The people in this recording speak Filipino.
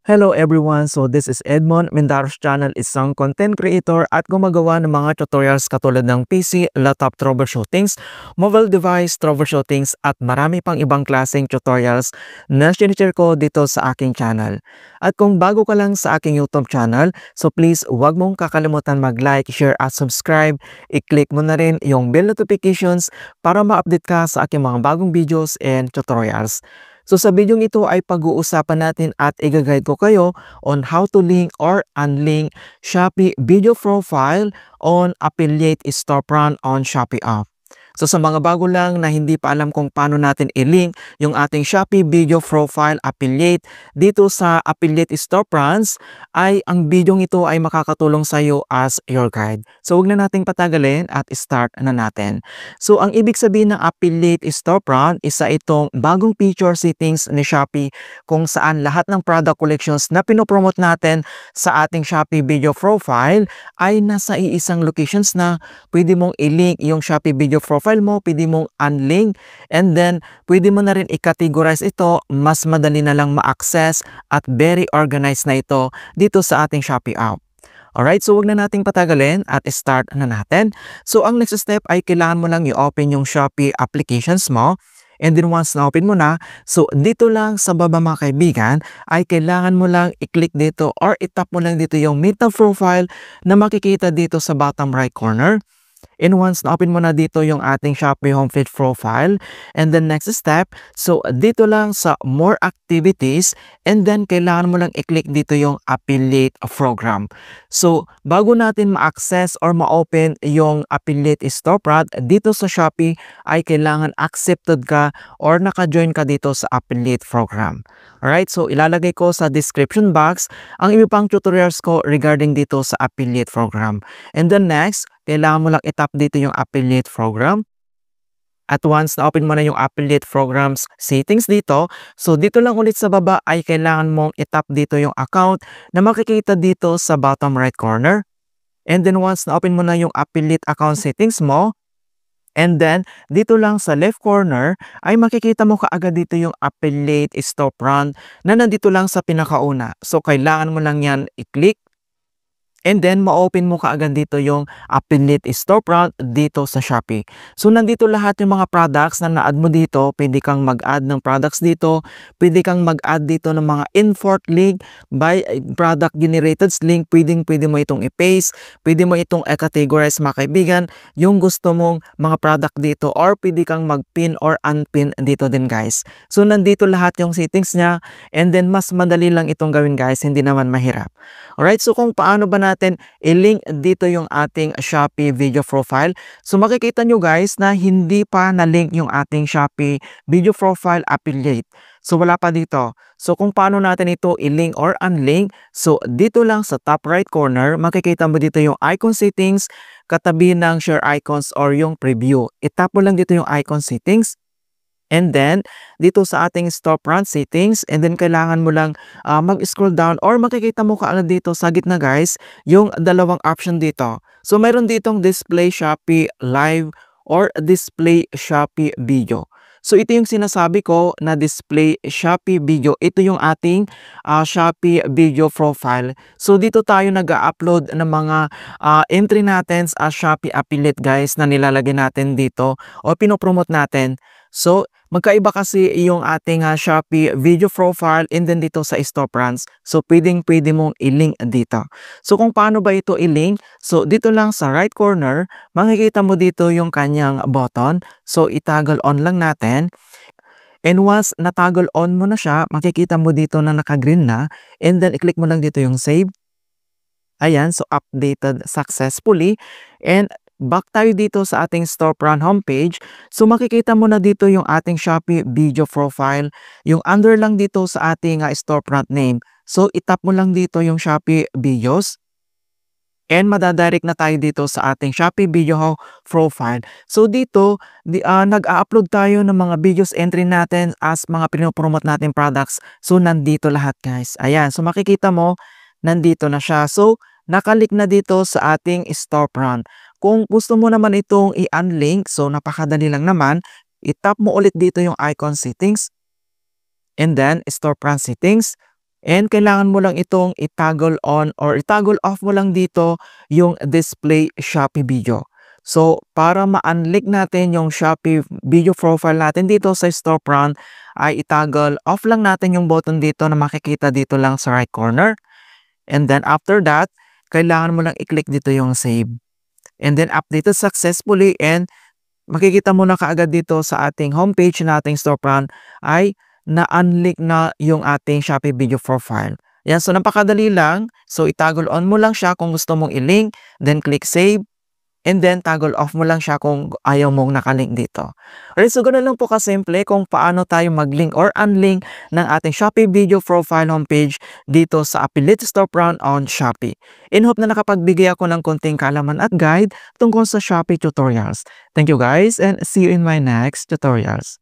Hello everyone! So this is Edmond Mendaros channel, isang content creator at gumagawa ng mga tutorials katulad ng PC, laptop troubleshootings, mobile device troubleshootings at marami pang ibang klaseng tutorials na sinishare ko dito sa aking channel. At kung bago ka lang sa aking YouTube channel, so please huwag mong kakalimutan mag-like, share at subscribe. I-click mo na rin yung bell notifications para ma-update ka sa aking mga bagong videos and tutorials. So sa video ito ay pag-uusapan natin at i-guide ko kayo on how to link or unlink Shopee video profile on affiliate storefront on Shopee app. So sa mga bago lang na hindi pa alam kung paano natin i-link yung ating Shopee video profile affiliate dito sa affiliate storefronts, ay ang video ito ay makakatulong sa iyo as your guide. So huwag na nating patagalin at start na natin. So ang ibig sabihin ng affiliate storefront, isa itong bagong feature settings ni Shopee kung saan lahat ng product collections na pinopromote natin sa ating Shopee video profile ay nasa iisang locations na. Pwede mong i-link yung Shopee video profile mo, pwede mong unlink, and then pwede mo na rin i-categorize ito. Mas madali na lang ma-access at very organized na ito dito sa ating Shopee app. Alright, so wag na nating patagalin at start na natin. So ang next step ay kailangan mo lang i-open yung Shopee applications mo. And then once na open mo na, so dito lang sa baba mga kaibigan, ay kailangan mo lang i-click dito or i-tap mo lang dito yung meta profile na makikita dito sa bottom right corner. And once na-open mo na dito yung ating Shopee homepage profile, and then next step, so dito lang sa more activities, and then kailangan mo lang i-click dito yung affiliate program. So bago natin ma-access or ma-open yung affiliate storefront dito sa Shopee, ay kailangan accepted ka or naka-join ka dito sa affiliate program. Alright, so ilalagay ko sa description box ang iba pang tutorials ko regarding dito sa affiliate program. And then next, kailangan mo lang i-tap dito yung affiliate program. At once na-open mo na yung affiliate programs settings dito, so dito lang ulit sa baba ay kailangan mong i-tap dito yung account na makikita dito sa bottom right corner. And then once na-open mo na yung affiliate account settings mo, and then dito lang sa left corner ay makikita mo kaagad dito yung affiliate storefront na nandito lang sa pinakauna. So kailangan mo lang yan i-click. And then, ma-open mo kaagad dito yung affiliate storefront dito sa Shopee. So, nandito lahat yung mga products na na-add mo dito. Pwede kang mag-add ng products dito. Pwede kang mag-add dito ng mga import link by product generated link. Pwede mo itong i-paste. Pwede mo itong i-categorize mga kaibigan yung gusto mong mga product dito. Or pwede kang mag-pin or unpin dito din guys. So, nandito lahat yung settings niya. And then, mas madali lang itong gawin guys. Hindi naman mahirap. Alright, so kung paano ba natin i-link dito yung ating Shopee video profile. So makikita nyo guys na hindi pa na-link yung ating Shopee video profile affiliate. So wala pa dito. So kung paano natin ito i-link or unlink, so dito lang sa top right corner, makikita mo dito yung icon settings, katabi ng share icons or yung preview. I-tap mo lang dito yung icon settings. And then, dito sa ating storefront settings, and then kailangan mo lang mag-scroll down or makikita mo kaagad dito sa gitna guys, yung dalawang option dito. So, mayroon ditong display Shopee live or display Shopee video. So, ito yung sinasabi ko na display Shopee video. Ito yung ating Shopee video profile. So, dito tayo nag-upload ng mga entry natin as Shopee affiliate guys na nilalagay natin dito o pinopromote natin. So, magkaiba kasi yung ating Shopee video profile and then dito sa storefronts. So, pwede mong i-link dito. So, kung paano ba ito i-link? So, dito lang sa right corner, makikita mo dito yung kanyang button. So, i-toggle on lang natin. And once na-toggle on mo na siya, makikita mo dito na naka-green na. And then, i-click mo lang dito yung save. Ayan, so updated successfully. And back tayo dito sa ating storefront homepage. So makikita mo na dito yung ating Shopee video profile. Yung under lang dito sa ating storefront name. So itap mo lang dito yung Shopee videos. And madadirect na tayo dito sa ating Shopee video profile. So dito, nag-a-upload tayo ng mga videos entry natin as mga pinopromote natin products. So nandito lahat guys. Ayan, so makikita mo, nandito na siya. So nakalik na dito sa ating storefront. Kung gusto mo naman itong i-unlink, so napakadali lang naman, i-tap mo ulit dito yung icon settings, and then storefront settings, And kailangan mo lang itong i-toggle on or i-toggle off mo lang dito yung display Shopee video. So, para ma-unlock natin yung Shopee video profile natin dito sa storefront, ay i-toggle off lang natin yung button dito na makikita dito lang sa right corner. And then after that, kailangan mo lang i-click dito yung save. And then updated successfully, and makikita mo na kaagad dito sa ating homepage na ating storefront ay na-unlock na yung ating Shopee video profile. Yan, so napakadali lang. So i-toggle on mo lang siya kung gusto mong i-link, then click save, and then toggle off mo lang siya kung ayaw mong nakalink dito. Alright, so ganoon lang po kasimple kung paano tayo mag-link or unlink ng ating Shopee video profile homepage dito sa Affiliate Storefront on Shopee. In hope na nakapagbigay ako ng konting kaalaman at guide tungkol sa Shopee tutorials. Thank you guys, and see you in my next tutorials.